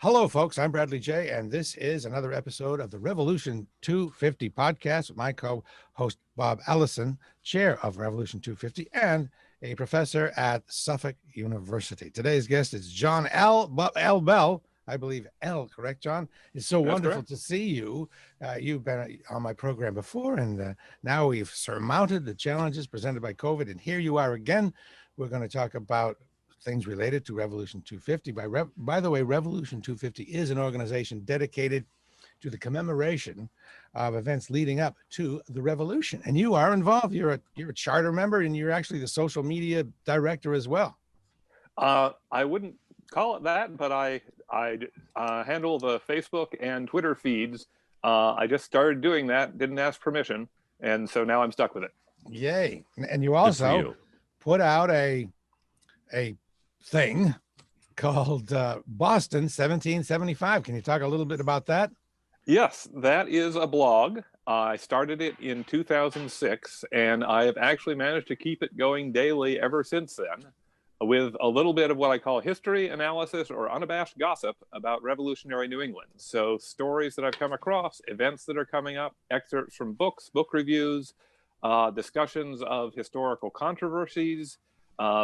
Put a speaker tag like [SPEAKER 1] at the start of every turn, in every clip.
[SPEAKER 1] Hello, folks. I'm Bradley J, and this is another episode of the Revolution 250 podcast with my co-host Bob Allison, chair of Revolution 250 and a professor at Suffolk University. Today's guest is John L. Bell. I believe L, correct, John? It's so wonderful to see you. You've been on my program before, and now we've surmounted the challenges presented by COVID, and here you are again. We're going to talk about things related to Revolution 250. By the way, Revolution 250 is an organization dedicated to the commemoration of events leading up to the revolution, and you are involved. You're a charter member, and you're actually the social media director as well.
[SPEAKER 2] I wouldn't call it that, but I handle the Facebook and Twitter feeds. I just started doing that, didn't ask permission, and so now I'm stuck with it.
[SPEAKER 1] Yay. And you also put out a thing called Boston 1775. Can you talk a little bit about that?
[SPEAKER 2] Yes, that is a blog. I started it in 2006, and I have actually managed to keep it going daily ever since then, with a little bit of what I call history analysis or unabashed gossip about revolutionary New England. So stories that I've come across, events that are coming up, excerpts from books, book reviews, discussions of historical controversies,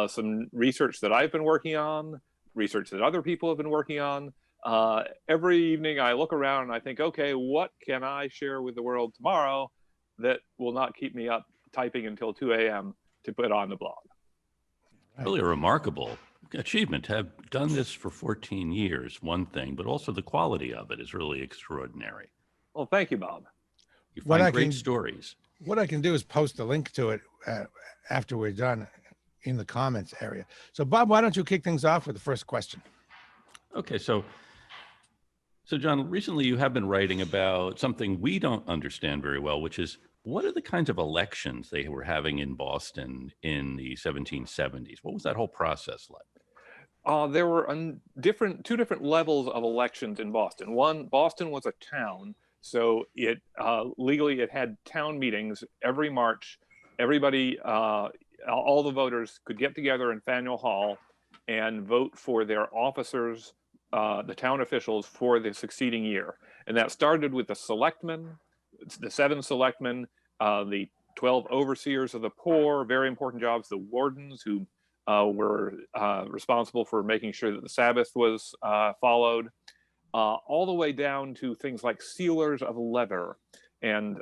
[SPEAKER 2] some research that I've been working on, research that other people have been working on. Every evening I look around and I think, okay, what can I share with the world tomorrow that will not keep me up typing until 2 a.m. to put on the blog?
[SPEAKER 3] Really a remarkable achievement to have done this for 14 years, one thing, but also the quality of it is really extraordinary.
[SPEAKER 2] Well, thank you, Bob.
[SPEAKER 3] You find great stories.
[SPEAKER 1] What I can do is post a link to it after we're done in the comments area. So Bob, why don't you kick things off with the first question?
[SPEAKER 3] Okay, so John, recently you have been writing about something we don't understand very well, which is what are the kinds of elections they were having in Boston in the 1770s? What was that whole process like?
[SPEAKER 2] There were two different levels of elections in Boston. One, Boston was a town, so it legally it had town meetings every March. Everybody, all the voters could get together in Faneuil Hall and vote for their officers, the town officials, for the succeeding year. And that started with the selectmen, the 7 selectmen, the 12 overseers of the poor, very important jobs, the wardens who were responsible for making sure that the Sabbath was followed, all the way down to things like sealers of leather and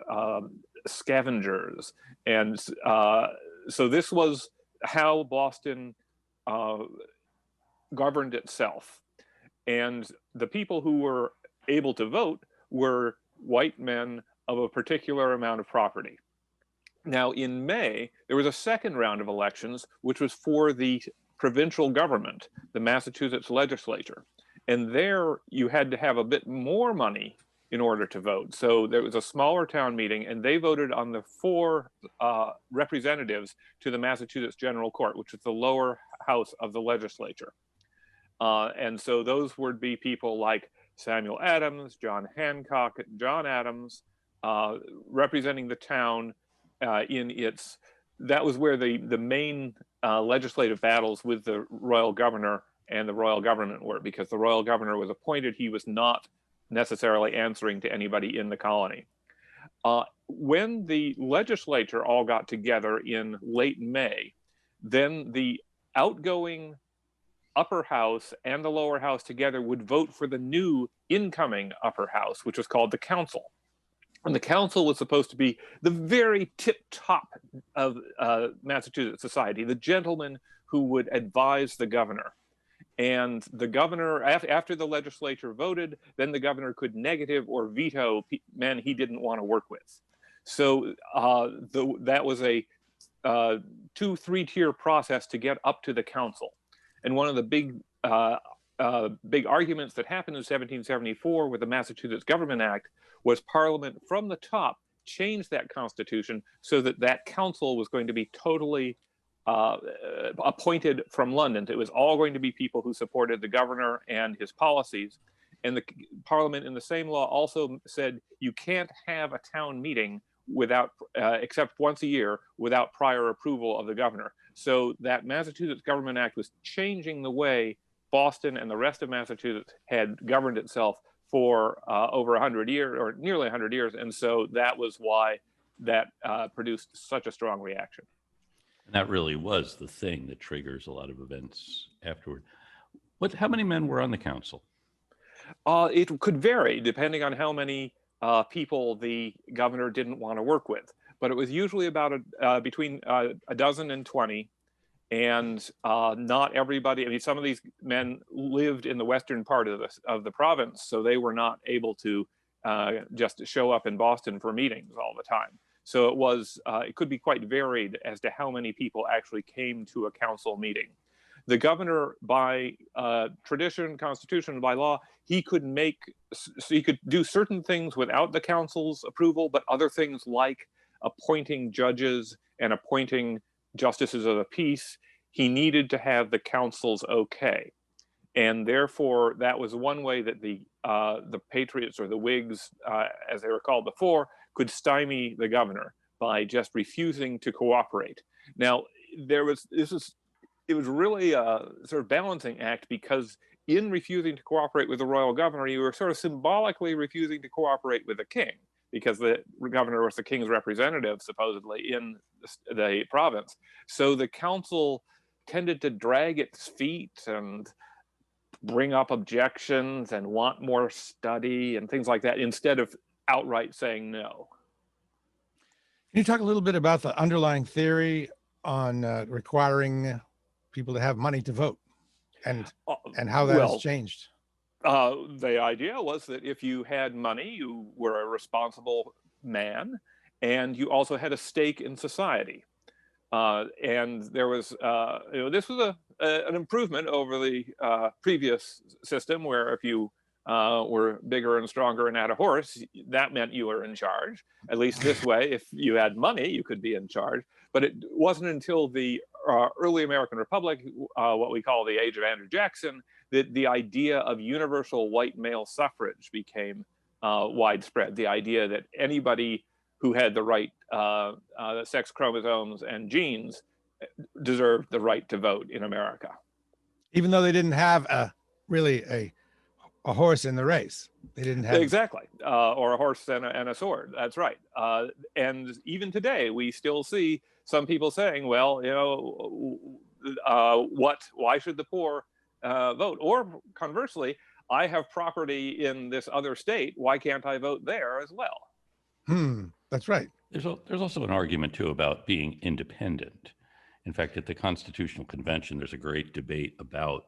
[SPEAKER 2] scavengers. And so this was how Boston governed itself. And the people who were able to vote were white men of a particular amount of property. Now, in May, there was a second round of elections, which was for the provincial government, the Massachusetts legislature. And there you had to have a bit more money in order to vote. So there was a smaller town meeting, and they voted on the 4 representatives to the Massachusetts General Court, which is the lower house of the legislature. And so those would be people like Samuel Adams, John Hancock, John Adams, representing the town in its, that was where the main legislative battles with the royal governor and the royal government were, because the royal governor was appointed, he was not necessarily answering to anybody in the colony. When the legislature all got together in late May, then the outgoing upper house and the lower house together would vote for the new incoming upper house, which was called the council. And the council was supposed to be the very tip top of Massachusetts society, the gentleman who would advise the governor. And the governor, after the legislature voted, then the governor could negative or veto men he didn't want to work with. So that was a 2-3 tier process to get up to the council. And one of the big arguments that happened in 1774 with the Massachusetts Government Act was Parliament from the top changed that constitution so that that council was going to be totally appointed from London. It was all going to be people who supported the governor and his policies. And the Parliament in the same law also said you can't have a town meeting without, except once a year, without prior approval of the governor. So that Massachusetts Government Act was changing the way Boston and the rest of Massachusetts had governed itself for over 100 years, or nearly 100 years. And so that was why that produced such a strong reaction.
[SPEAKER 3] And that really was the thing that triggers a lot of events afterward. How many men were on the council?
[SPEAKER 2] It could vary depending on how many people the governor didn't want to work with. But it was usually about between a dozen and 20. And not everybody, I mean, some of these men lived in the western part of the province, so they were not able to just show up in Boston for meetings all the time. So it could be quite varied as to how many people actually came to a council meeting. The governor, by tradition, constitution, by law, he could do certain things without the council's approval, but other things like appointing judges and appointing justices of the peace, he needed to have the council's okay. And therefore, that was one way that the Patriots, or the Whigs, as they were called before, could stymie the governor by just refusing to cooperate. Now, it was really a sort of balancing act, because in refusing to cooperate with the royal governor, you were sort of symbolically refusing to cooperate with the king, because the governor was the king's representative, supposedly, in the province. So the council tended to drag its feet and bring up objections and want more study and things like that, instead of outright saying no.
[SPEAKER 1] Can you talk a little bit about the underlying theory on requiring people to have money to vote, and how that has changed?
[SPEAKER 2] The idea was that if you had money, you were a responsible man, and you also had a stake in society. And there was, this was an improvement over the previous system, where if you were bigger and stronger and had a horse, that meant you were in charge. At least this way, if you had money, you could be in charge. But it wasn't until the early American Republic, what we call the age of Andrew Jackson, that the idea of universal white male suffrage became widespread. The idea that anybody who had the right sex chromosomes and genes deserved the right to vote in America.
[SPEAKER 1] Even though they didn't have really a horse in the race. They didn't have...
[SPEAKER 2] Exactly. Or a horse and a sword. That's right. And even today, we still see some people saying, well, why should the poor vote? Or conversely, I have property in this other state. Why can't I vote there as well?
[SPEAKER 1] That's right.
[SPEAKER 3] There's also an argument, too, about being independent. In fact, at the Constitutional Convention, there's a great debate about,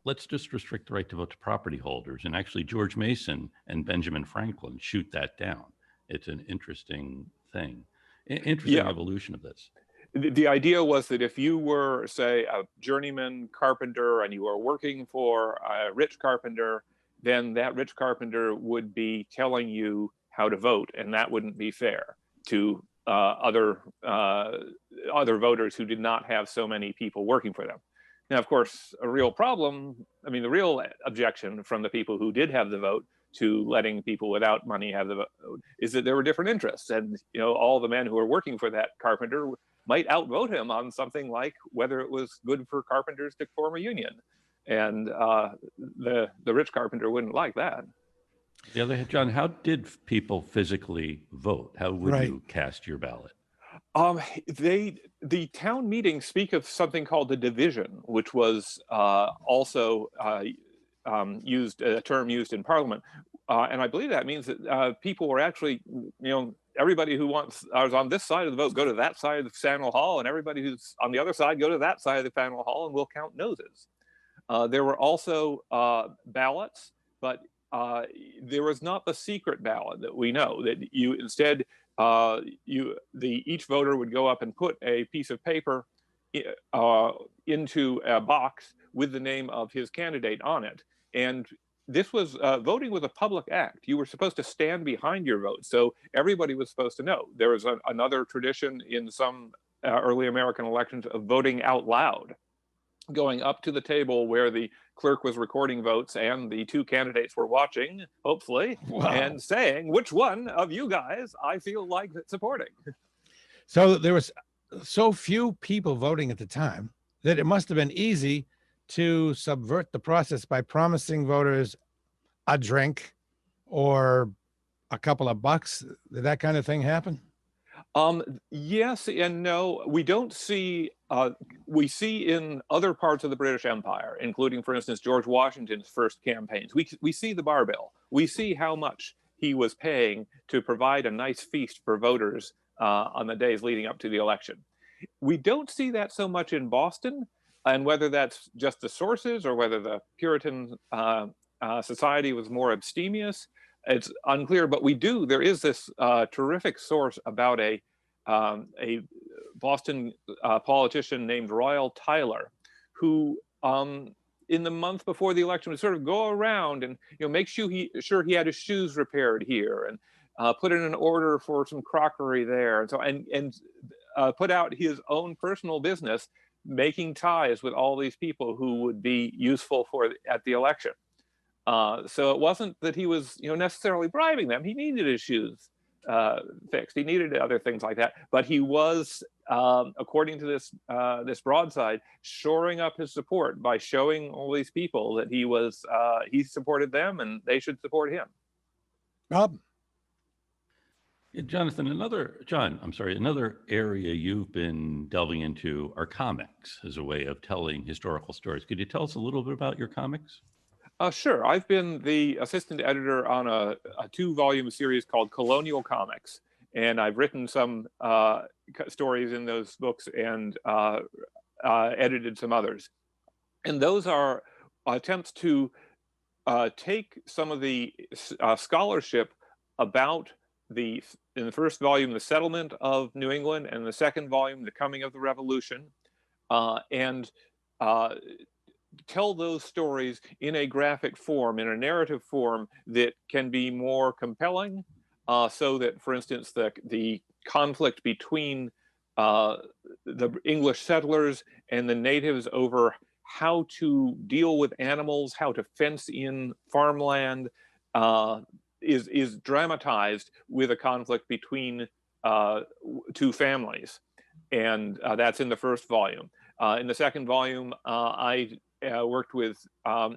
[SPEAKER 3] let's just restrict the right to vote to property holders. And actually, George Mason and Benjamin Franklin shoot that down. It's an interesting thing, interesting evolution of this.
[SPEAKER 2] The idea was that if you were, say, a journeyman carpenter and you were working for a rich carpenter, then that rich carpenter would be telling you how to vote, and that wouldn't be fair to other voters who did not have so many people working for them. Now, of course, the real objection from the people who did have the vote to letting people without money have the vote is that there were different interests, and all the men who were working for that carpenter might outvote him on something like whether it was good for carpenters to form a union, and the rich carpenter wouldn't like that.
[SPEAKER 3] The other hand, John, how did people physically vote? How would you cast your ballot? The town meetings speak of something called the division, which was also a term used in Parliament, and I believe that means that people were actually, everybody who was on this side of the vote go to that side of the Faneuil Hall, and everybody who's on the other side go to that side of the Faneuil Hall, and we'll count noses. There were also ballots, but there was not the secret ballot that we know, that you instead each voter would go up and put a piece of paper into a box with the name of his candidate on it. And this was voting was a public act. You were supposed to stand behind your vote, so everybody was supposed to know. There was another tradition in some early American elections of voting out loud, going up to the table where the clerk was recording votes and the two candidates were watching, hopefully, and saying, which one of you guys I feel like supporting.
[SPEAKER 1] So there was so few people voting at the time that it must have been easy to subvert the process by promising voters a drink or a couple of bucks? Did that kind of thing happen?
[SPEAKER 2] Yes and no. We don't see, we see in other parts of the British Empire, including, for instance, George Washington's first campaigns, we see the bar bill. We see how much he was paying to provide a nice feast for voters on the days leading up to the election. We don't see that so much in Boston, and whether that's just the sources or whether the Puritan society was more abstemious, it's unclear. But we do. There is this terrific source about a Boston politician named Royal Tyler, who in the month before the election would sort of go around and make sure he had his shoes repaired here, and put in an order for some crockery there, and so and put out his own personal business, making ties with all these people who would be useful at the election. So it wasn't that he was necessarily bribing them. He needed his shoes fixed. He needed other things like that. But he was, according to this broadside, shoring up his support by showing all these people that he supported them and they should support him.
[SPEAKER 1] Rob?
[SPEAKER 3] Yeah, Jonathan, another area you've been delving into are comics as a way of telling historical stories. Could you tell us a little bit about your comics?
[SPEAKER 2] Sure. I've been the assistant editor on a 2-volume series called Colonial Comics, and I've written some stories in those books and edited some others. And those are attempts to take some of the scholarship about in the first volume, the settlement of New England, and the second volume, the coming of the Revolution, and tell those stories in a graphic form, in a narrative form that can be more compelling, so that, for instance, the conflict between the English settlers and the natives over how to deal with animals, how to fence in farmland, is dramatized with a conflict between two families. And that's in the first volume. In the second volume, I worked with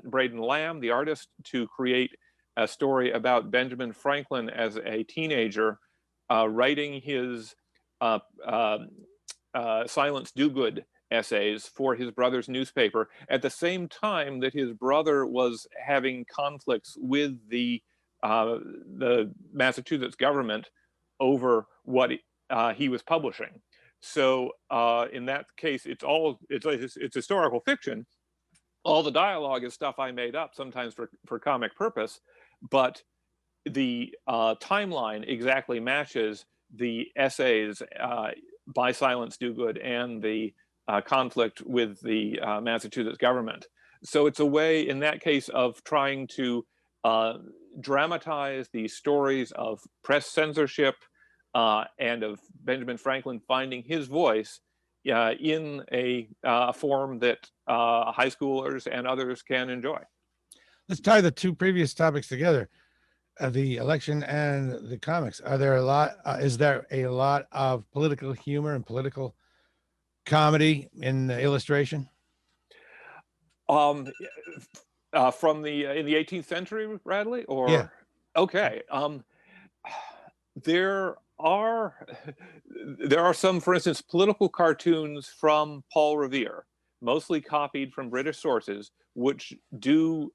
[SPEAKER 2] Braden Lamb, the artist, to create a story about Benjamin Franklin as a teenager writing his Silence Dogood essays for his brother's newspaper at the same time that his brother was having conflicts with the Massachusetts government over what he was publishing. So in that case, it's historical fiction. All the dialogue is stuff I made up, sometimes for comic purpose, but the timeline exactly matches the essays by Silence Dogood and the conflict with the Massachusetts government. So it's a way, in that case, of trying to dramatize the stories of press censorship and of Benjamin Franklin finding his voice in a form that high schoolers and others can enjoy.
[SPEAKER 1] Let's tie the two previous topics together, the election and the comics. Is there a lot of political humor and political comedy in the illustration?
[SPEAKER 2] From in the 18th century, Radley? Or
[SPEAKER 1] yeah.
[SPEAKER 2] Okay. There are some, for instance, political cartoons from Paul Revere, mostly copied from British sources, which do,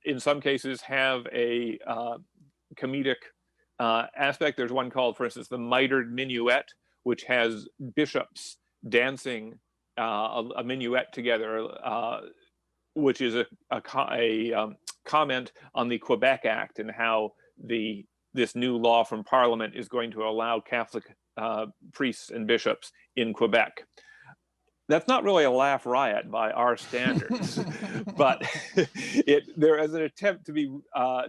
[SPEAKER 2] in some cases, have a comedic aspect. There's one called, for instance, the Mitered Minuet, which has bishops dancing a minuet together, which is a comment on the Quebec Act and how this new law from Parliament is going to allow Catholic priests and bishops in Quebec. That's not really a laugh riot by our standards, but there is an attempt to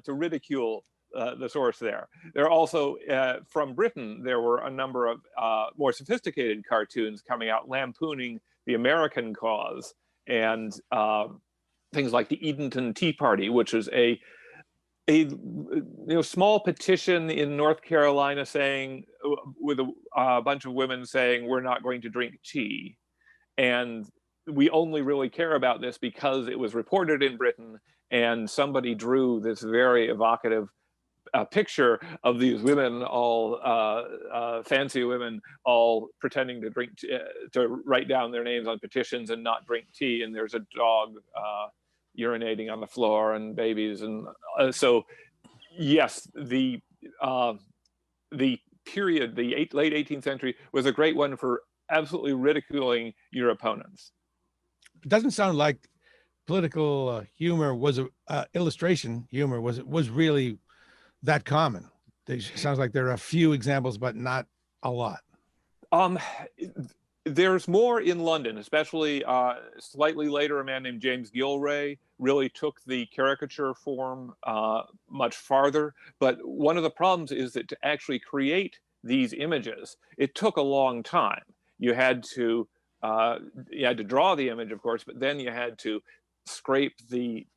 [SPEAKER 2] ridicule the source there. There are also, from Britain, there were a number of more sophisticated cartoons coming out lampooning the American cause, and things like the Edenton Tea Party, which is a small petition in North Carolina saying, with a bunch of women saying, we're not going to drink tea. And we only really care about this because it was reported in Britain and somebody drew this very evocative picture of these women, all fancy women, all pretending to drink, to write down their names on petitions and not drink tea. And there's a dog urinating on the floor and babies. And so, yes, the period, the late 18th century, was a great one for absolutely ridiculing your opponents.
[SPEAKER 1] It doesn't sound like political humor was illustration humor was really that common. It sounds like there are a few examples, but not a lot.
[SPEAKER 2] There's more in London, especially slightly later. A man named James Gilray really took the caricature form much farther. But one of the problems is that to actually create these images, it took a long time. You had to draw the image, of course, but then you had to scrape the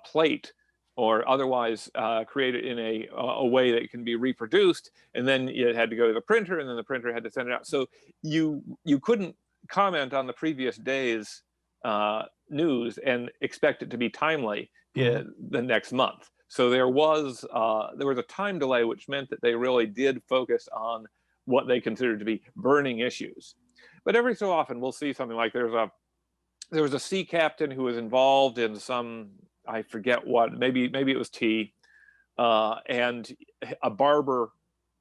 [SPEAKER 2] plate or otherwise create it in a way that can be reproduced, and then it had to go to the printer, and then the printer had to send it out. So you couldn't comment on the previous day's news and expect it to be timely in the next month. So there was a time delay, which meant that they really did focus on what they considered to be burning issues. But every so often we'll see something like there was a sea captain who was involved in some, I forget what, maybe it was tea, and a barber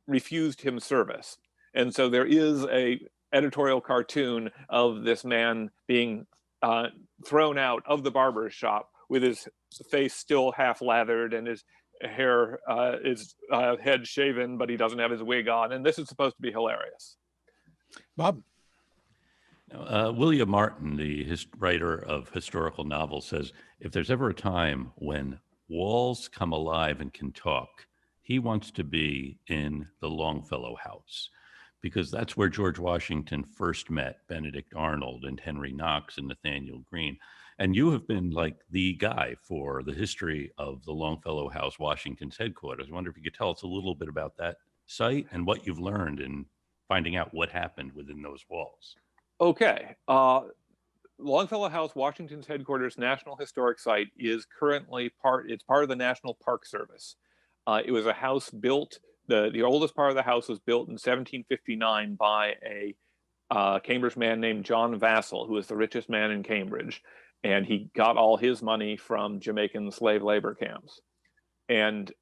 [SPEAKER 2] refused him service. And so there is a editorial cartoon of this man being thrown out of the barber's shop with his face still half lathered and his hair, his head shaven, but he doesn't have his wig on. And this is supposed to be hilarious.
[SPEAKER 1] Bob?
[SPEAKER 3] William Martin, the writer of historical novels, says if there's ever a time when walls come alive and can talk, he wants to be in the Longfellow House, because that's where George Washington first met Benedict Arnold and Henry Knox and Nathaniel Greene. And you have been like the guy for the history of the Longfellow House, Washington's headquarters. I wonder if you could tell us a little bit about that site and what you've learned in finding out what happened within those walls.
[SPEAKER 2] Okay. Longfellow House, Washington's headquarters, National Historic Site, is currently part of the National Park Service. It was a house built, the oldest part of the house was built in 1759 by a Cambridge man named John Vassall, who was the richest man in Cambridge. And he got all his money from Jamaican slave labor camps. And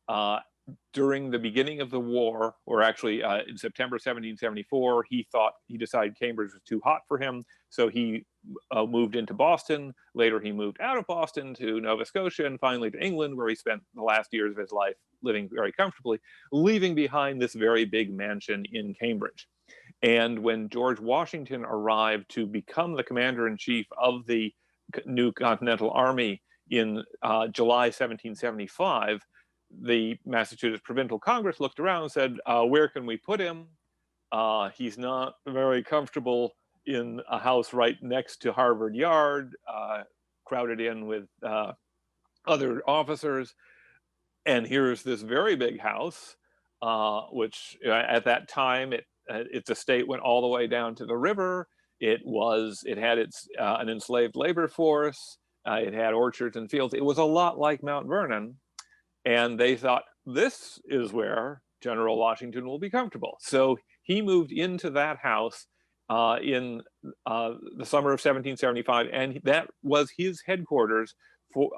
[SPEAKER 2] during the beginning of the war, or actually in September 1774, he decided Cambridge was too hot for him. So he moved into Boston. Later, he moved out of Boston to Nova Scotia and finally to England, where he spent the last years of his life living very comfortably, leaving behind this very big mansion in Cambridge. And when George Washington arrived to become the commander-in-chief of the new Continental Army in July 1775, the Massachusetts Provincial Congress looked around and said, where can we put him? He's not very comfortable in a house right next to Harvard Yard, crowded in with other officers. And here's this very big house, which at that time, its estate went all the way down to the river. It had an enslaved labor force. It had orchards and fields. It was a lot like Mount Vernon. And they thought, this is where General Washington will be comfortable. So he moved into that house in the summer of 1775, and that was his headquarters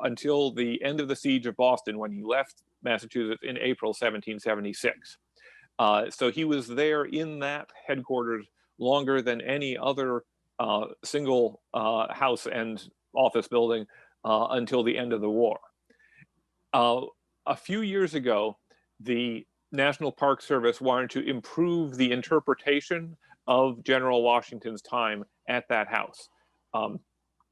[SPEAKER 2] until the end of the siege of Boston, when he left Massachusetts in April 1776. So he was there in that headquarters longer than any other single house and office building until the end of the war. A few years ago, the National Park Service wanted to improve the interpretation of General Washington's time at that house.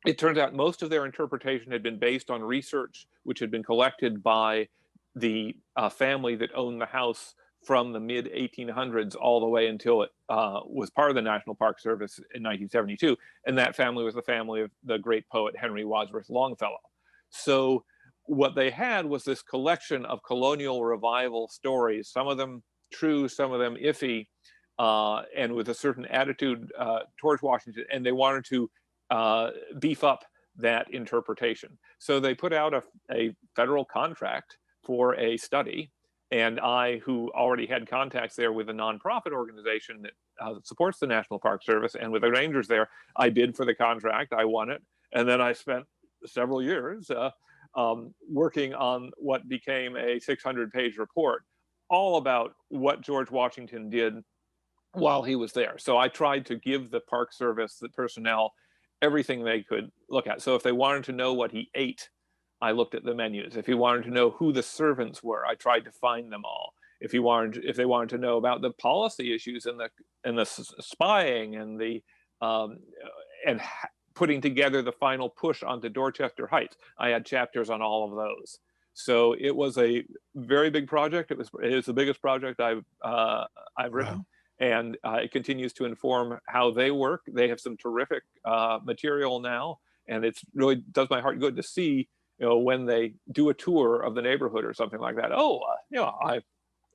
[SPEAKER 2] It turns out most of their interpretation had been based on research which had been collected by the family that owned the house from the mid-1800s all the way until it was part of the National Park Service in 1972. And that family was the family of the great poet Henry Wadsworth Longfellow. So what they had was this collection of colonial revival stories, some of them true, some of them iffy, and with a certain attitude towards Washington. And they wanted to beef up that interpretation. So they put out a federal contract for a study, and I, who already had contacts there with a nonprofit organization that supports the National Park Service and with the rangers there, I bid for the contract, I won it, and then I spent several years working on what became a 600-page report all about what George Washington did while he was there. So I tried to give the Park Service, the personnel, everything they could look at. So if they wanted to know what he ate, I looked at the menus. If he wanted to know who the servants were, I tried to find them all. If they wanted to know about the policy issues and the spying and the putting together the final push onto Dorchester Heights, I had chapters on all of those. So it was a very big project. It is the biggest project I've written.
[SPEAKER 1] Wow.
[SPEAKER 2] And it continues to inform how they work. They have some terrific material now, and it's really does my heart good to see, when they do a tour of the neighborhood or something like that. Oh,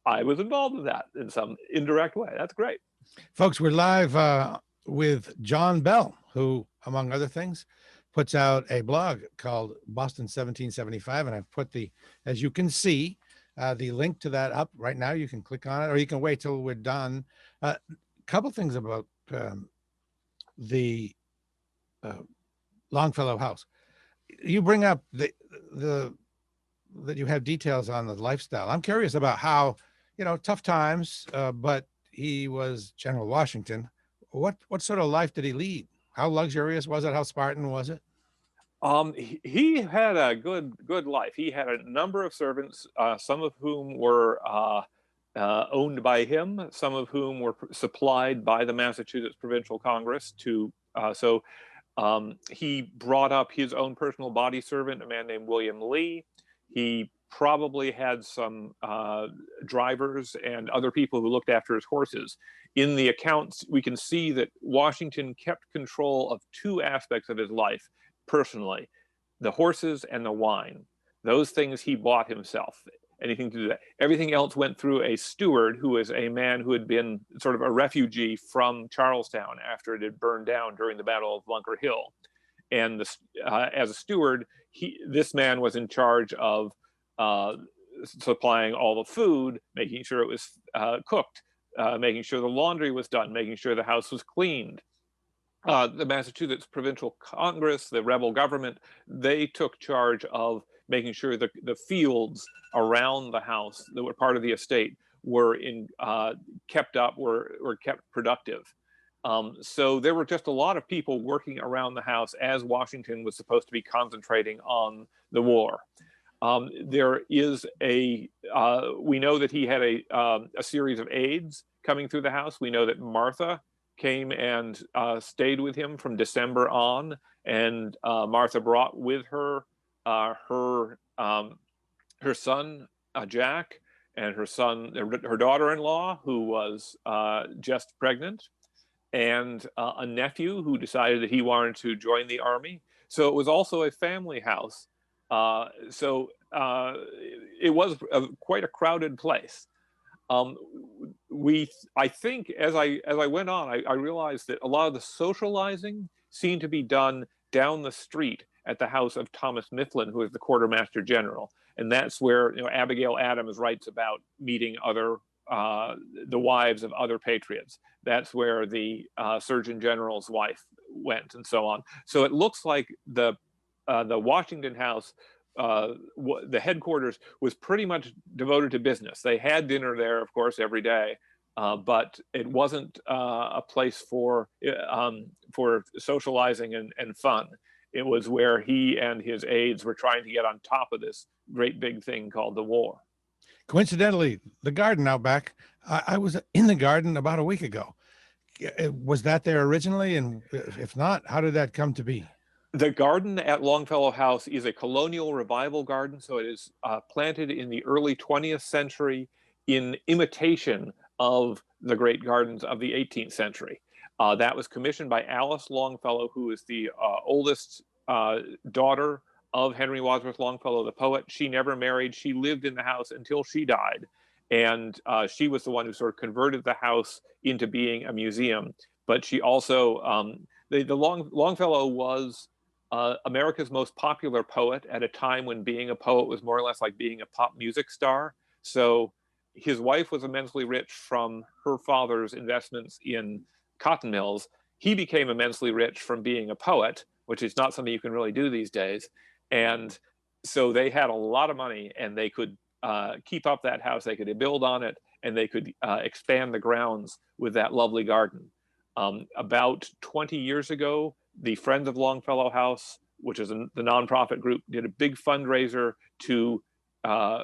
[SPEAKER 2] I was involved in that in some indirect way. That's great.
[SPEAKER 1] Folks, we're live with John Bell, who, among other things, puts out a blog called Boston 1775, and I've put as you can see, the link to that up right now. You can click on it, or you can wait till we're done. A couple things about the Longfellow House. You bring up that you have details on the lifestyle. I'm curious about how, tough times, but he was General Washington. What sort of life did he lead? How luxurious was it? How Spartan was it?
[SPEAKER 2] He had a good life. He had a number of servants, some of whom were owned by him, some of whom were supplied by the Massachusetts Provincial Congress he brought up his own personal body servant, a man named William Lee. He probably had some drivers and other people who looked after his horses. In the accounts, we can see that Washington kept control of two aspects of his life personally: the horses and the wine. Those things he bought himself. Anything to do that. Everything else went through a steward, who was a man who had been sort of a refugee from Charlestown after it had burned down during the Battle of Bunker Hill. And as a steward, this man was in charge of supplying all the food, making sure it was cooked, making sure the laundry was done, making sure the house was cleaned. The Massachusetts Provincial Congress, the rebel government, they took charge of making sure the fields around the house that were part of the estate were kept productive. So there were just a lot of people working around the house as Washington was supposed to be concentrating on the war. There is we know that he had a series of aides coming through the house. We know that Martha came and stayed with him from December on, and Martha brought with her her son Jack, and her daughter-in-law, who was just pregnant, and a nephew who decided that he wanted to join the army. So it was also a family house. It was quite a crowded place. I think as I went on, I realized that a lot of the socializing seemed to be done down the street at the house of Thomas Mifflin, who is the quartermaster general. And that's where Abigail Adams writes about meeting the wives of other patriots. That's where the Surgeon General's wife went, and so on. So it looks like the Washington House, the headquarters, was pretty much devoted to business. They had dinner there, of course, every day, but it wasn't a place for socializing and fun. It was where he and his aides were trying to get on top of this great big thing called the war.
[SPEAKER 1] Coincidentally, the garden out back, I was in the garden about a week ago. Was that there originally? And if not, how did that come to be?
[SPEAKER 2] The garden at Longfellow House is a colonial revival garden. So it is planted in the early 20th century in imitation of the great gardens of the 18th century. That was commissioned by Alice Longfellow, who is the oldest daughter of Henry Wadsworth Longfellow, the poet. She never married. She lived in the house until she died. And she was the one who sort of converted the house into being a museum. But she also, Longfellow was America's most popular poet at a time when being a poet was more or less like being a pop music star. So his wife was immensely rich from her father's investments in cotton mills. He became immensely rich from being a poet, which is not something you can really do these days. And so they had a lot of money, and they could keep up that house. They could build on it, and they could expand the grounds with that lovely garden. About 20 years ago, the Friends of Longfellow House, which is the nonprofit group, did a big fundraiser to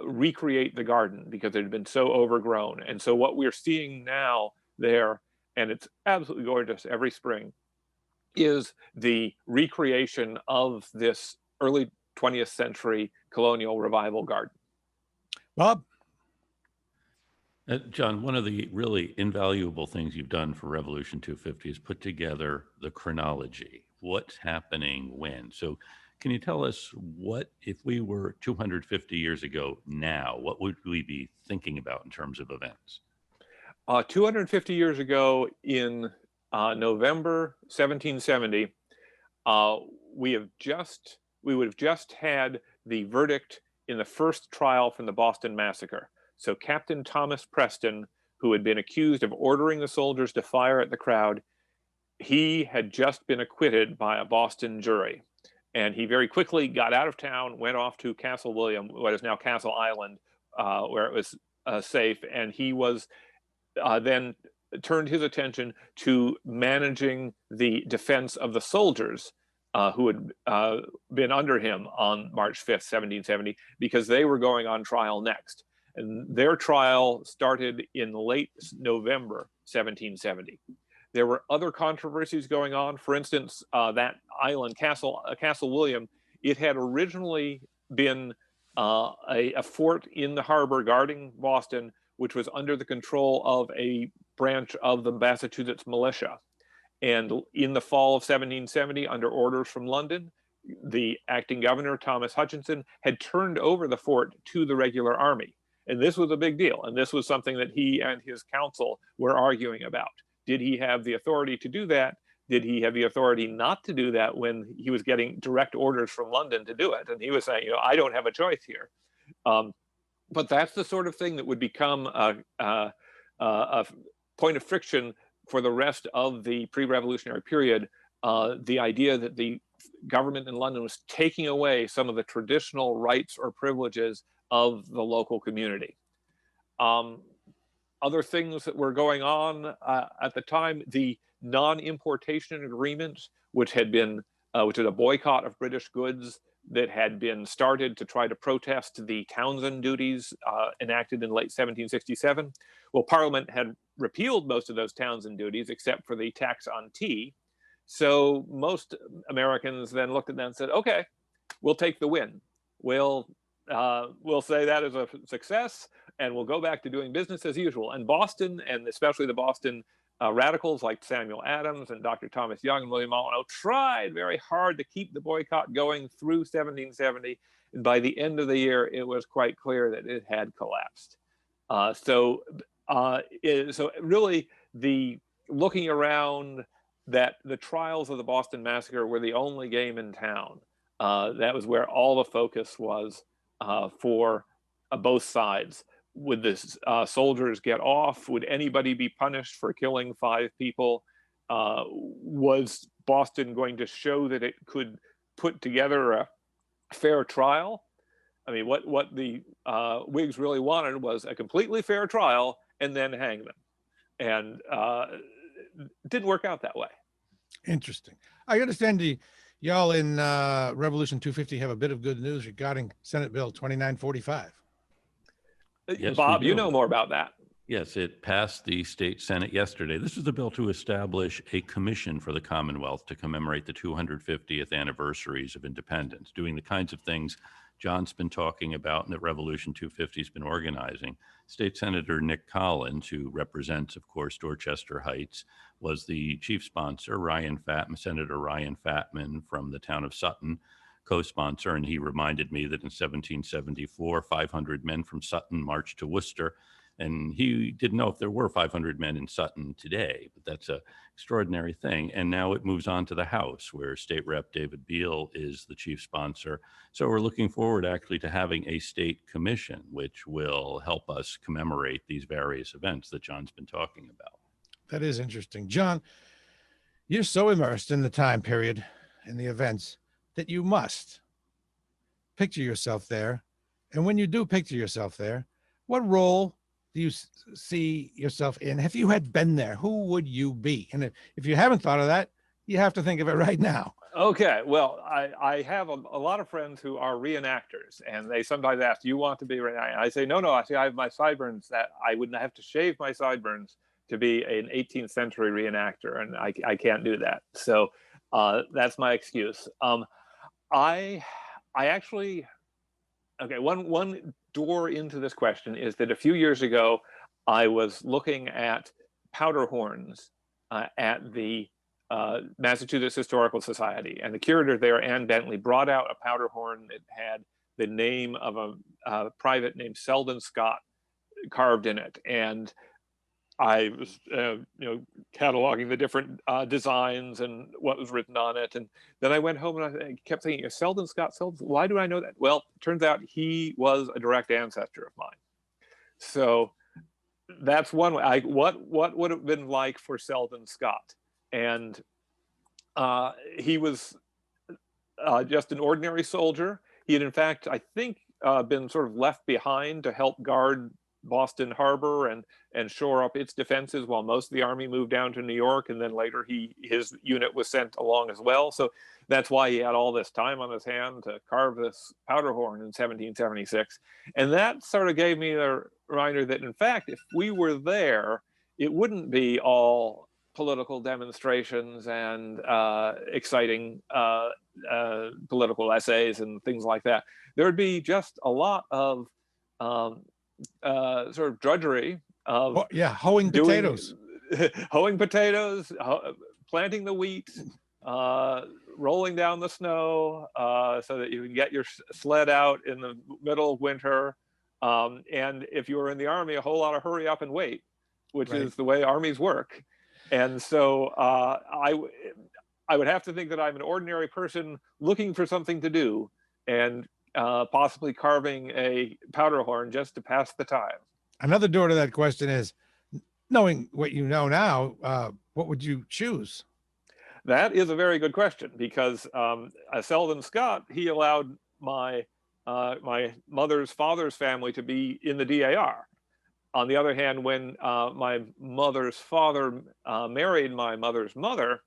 [SPEAKER 2] recreate the garden because it had been so overgrown. And so what we're seeing now there, and it's absolutely gorgeous every spring, is the recreation of this early 20th century colonial revival garden.
[SPEAKER 1] Bob?
[SPEAKER 3] John, one of the really invaluable things you've done for Revolution 250 is put together the chronology. What's happening when? So can you tell us what, if we were 250 years ago now, what would we be thinking about in terms of events?
[SPEAKER 2] 250 years ago in November 1770, we would have just had the verdict in the first trial from the Boston Massacre. So Captain Thomas Preston, who had been accused of ordering the soldiers to fire at the crowd, he had just been acquitted by a Boston jury. And he very quickly got out of town, went off to Castle William, what is now Castle Island, where it was safe. And he was then turned his attention to managing the defense of the soldiers who had been under him on March 5th, 1770, because they were going on trial next. And their trial started in late November 1770. There were other controversies going on. For instance, that island, Castle William, it had originally been a fort in the harbor guarding Boston, which was under the control of a branch of the Massachusetts militia. And in the fall of 1770, under orders from London, the acting governor, Thomas Hutchinson, had turned over the fort to the regular army. And this was a big deal. And this was something that he and his council were arguing about. Did he have the authority to do that? Did he have the authority not to do that when he was getting direct orders from London to do it? And he was saying, I don't have a choice here. But that's the sort of thing that would become a point of friction for the rest of the pre-revolutionary period. The idea that the government in London was taking away some of the traditional rights or privileges of the local community. Other things that were going on at the time, the non-importation agreement, which is a boycott of British goods that had been started to try to protest the Townsend duties enacted in late 1767. Well, Parliament had repealed most of those Townsend duties except for the tax on tea. So most Americans then looked at that and said, okay, we'll take the win. We'll say that is a success, and we'll go back to doing business as usual. And Boston, and especially the Boston radicals like Samuel Adams and Dr. Thomas Young and William Molyneux, tried very hard to keep the boycott going through 1770. And by the end of the year, it was quite clear that it had collapsed. So really, the looking around that the trials of the Boston Massacre were the only game in town. That was where all the focus was for both sides. Would the soldiers get off? Would anybody be punished for killing 5 people? Was Boston going to show that it could put together a fair trial? I mean, what the Whigs really wanted was a completely fair trial and then hang them. And it didn't work out that way.
[SPEAKER 1] Interesting. I understand y'all in Revolution 250 have a bit of good news regarding Senate Bill 2945.
[SPEAKER 3] Yes,
[SPEAKER 2] Bob, you know more about that.
[SPEAKER 3] Yes, it passed the state Senate yesterday. This is the bill to establish a commission for the Commonwealth to commemorate the 250th anniversaries of independence, doing the kinds of things John's been talking about and that Revolution 250 has been organizing. State Senator Nick Collins, who represents, of course, Dorchester Heights, was the chief sponsor. Senator Ryan Fatman from the town of Sutton, co-sponsor, and he reminded me that in 1774, 500 men from Sutton marched to Worcester And he didn't know if there were 500 men in Sutton today, but that's a extraordinary thing. And now it moves on to the House, where State Rep David Beal is the chief sponsor. So we're looking forward actually to having a state commission, which will help us commemorate these various events that John's been talking about.
[SPEAKER 1] That is interesting. John, you're so immersed in the time period and the events that you must picture yourself there. And when you do picture yourself there, what role do you see yourself in? If you had been there, who would you be? And if you haven't thought of that, you have to think of it right now.
[SPEAKER 2] Okay, well, I have a lot of friends who are reenactors, and they sometimes ask, "Do you want to be reenactor?" I say, no. I say, I have my sideburns, that I wouldn't have to shave my sideburns to be an 18th century reenactor, and I can't do that. So that's my excuse. I actually, okay, one door into this question is that a few years ago, I was looking at powder horns at the Massachusetts Historical Society, and the curator there, Ann Bentley, brought out a powder horn that had the name of a private named Selden Scott carved in it. And I was, cataloging the different designs and what was written on it. And then I went home and I kept thinking, Selden Scott, why do I know that? Well, it turns out he was a direct ancestor of mine. So that's one way. What would it have been like for Selden Scott? And he was just an ordinary soldier. He had, in fact, I think, been sort of left behind to help guard Boston Harbor and shore up its defenses while most of the army moved down to New York, and then later his unit was sent along as well. So that's why he had all this time on his hand to carve this powder horn in 1776. And that sort of gave me the reminder that, in fact, if we were there, it wouldn't be all political demonstrations and exciting political essays and things like that. There would be just a lot of sort of drudgery of
[SPEAKER 1] hoeing potatoes,
[SPEAKER 2] planting the wheat, rolling down the snow so that you can get your sled out in the middle of winter. And if you were in the army, a whole lot of hurry up and wait, which is the way armies work. And so I would have to think that I'm an ordinary person looking for something to do, and possibly carving a powder horn just to pass the time.
[SPEAKER 1] Another door to that question is, knowing what you know now, what would you choose?
[SPEAKER 2] That is a very good question, because Selden Scott, he allowed my mother's father's family to be in the DAR. On the other hand, when my mother's father married my mother's mother,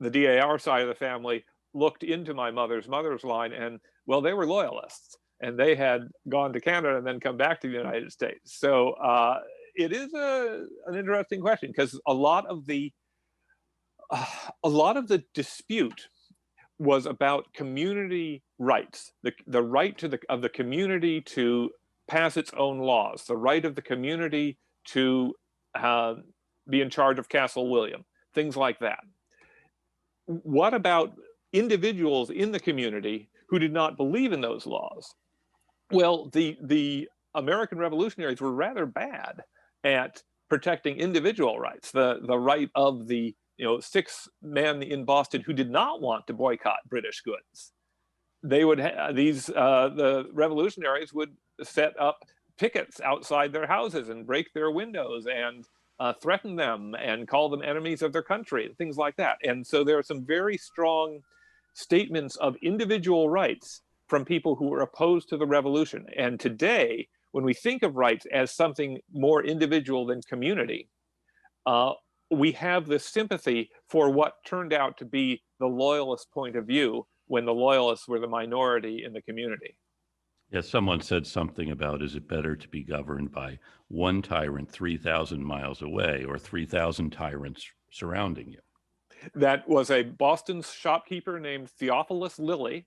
[SPEAKER 2] the DAR side of the family looked into my mother's line, and well, they were loyalists, and they had gone to Canada and then come back to the United States. So it is an interesting question, because a lot of the dispute was about community rights, the right of the community to pass its own laws, the right of the community to be in charge of Castle William, things like that. What about individuals in the community who did not believe in those laws? Well, the American revolutionaries were rather bad at protecting individual rights, the right of the 6 men in Boston who did not want to boycott British goods. They would the revolutionaries would set up pickets outside their houses and break their windows and threaten them and call them enemies of their country, things like that. And so there are some very strong statements of individual rights from people who were opposed to the revolution. And today, when we think of rights as something more individual than community, we have this sympathy for what turned out to be the loyalist point of view, when the loyalists were the minority in the community.
[SPEAKER 3] Yes, someone said something about, is it better to be governed by one tyrant 3,000 miles away or 3,000 tyrants surrounding you?
[SPEAKER 2] That was a Boston shopkeeper named Theophilus Lilly.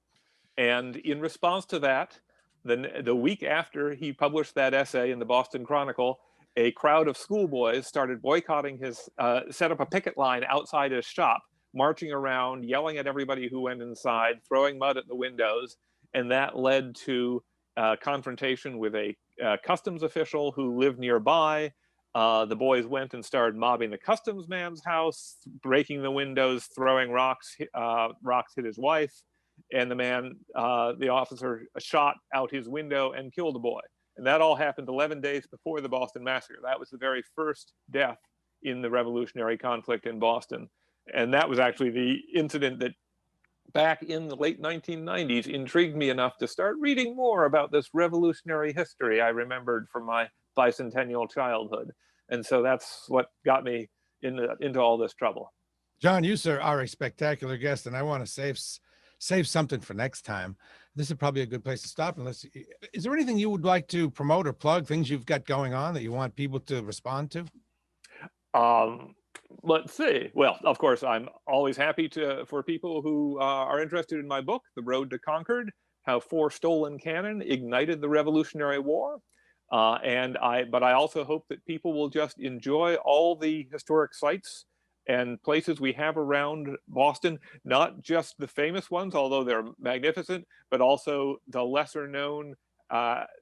[SPEAKER 2] And in response to that, the week after he published that essay in the Boston Chronicle, a crowd of schoolboys started boycotting his, set up a picket line outside his shop, marching around, yelling at everybody who went inside, throwing mud at the windows. And that led to confrontation with a customs official who lived nearby. The boys went and started mobbing the customs man's house, breaking the windows, throwing rocks. Rocks hit his wife, and the officer shot out his window and killed a boy. And that all happened 11 days before the Boston Massacre. That was the very first death in the revolutionary conflict in Boston. And that was actually the incident that back in the late 1990s intrigued me enough to start reading more about this revolutionary history I remembered from my bicentennial childhood. And so that's what got me into all this trouble.
[SPEAKER 1] John, you, sir, are a spectacular guest, and I want to save something for next time. This is probably a good place to stop. Unless, is there anything you would like to promote or plug, things you've got going on that you want people to respond to?
[SPEAKER 2] Let's see. Well, of course, I'm always happy for people who are interested in my book, The Road to Concord: How 4 Stolen Cannon Ignited the Revolutionary War. But I also hope that people will just enjoy all the historic sites and places we have around Boston, not just the famous ones, although they're magnificent, but also the lesser known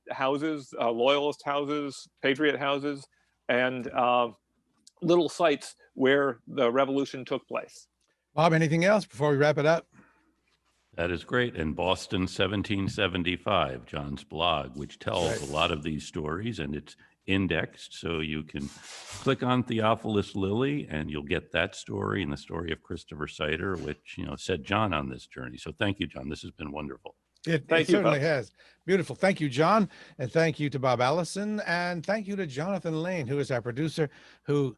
[SPEAKER 2] houses, loyalist houses, patriot houses, and little sites where the revolution took place.
[SPEAKER 1] Bob, anything else before we wrap it up?
[SPEAKER 3] That is great. And Boston 1775, John's blog, which tells
[SPEAKER 1] Right.
[SPEAKER 3] a lot of these stories, and it's indexed, so you can click on Theophilus Lilly and you'll get that story and the story of Christopher Seider, which, you know, set John on this journey. So thank you, John. This has been wonderful.
[SPEAKER 1] It
[SPEAKER 2] Thank you,
[SPEAKER 1] certainly
[SPEAKER 2] Bob.
[SPEAKER 1] has. Beautiful. Thank you, John. And thank you to Bob Allison. And thank you to Jonathan Lane, who is our producer, who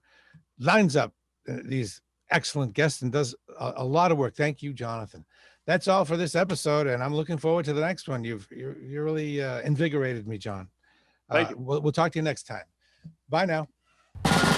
[SPEAKER 1] lines up these excellent guests and does a lot of work. Thank you, Jonathan. That's all for this episode, and I'm looking forward to the next one. You really invigorated me, John.
[SPEAKER 2] Thank you.
[SPEAKER 1] We'll talk to you next time. Bye now.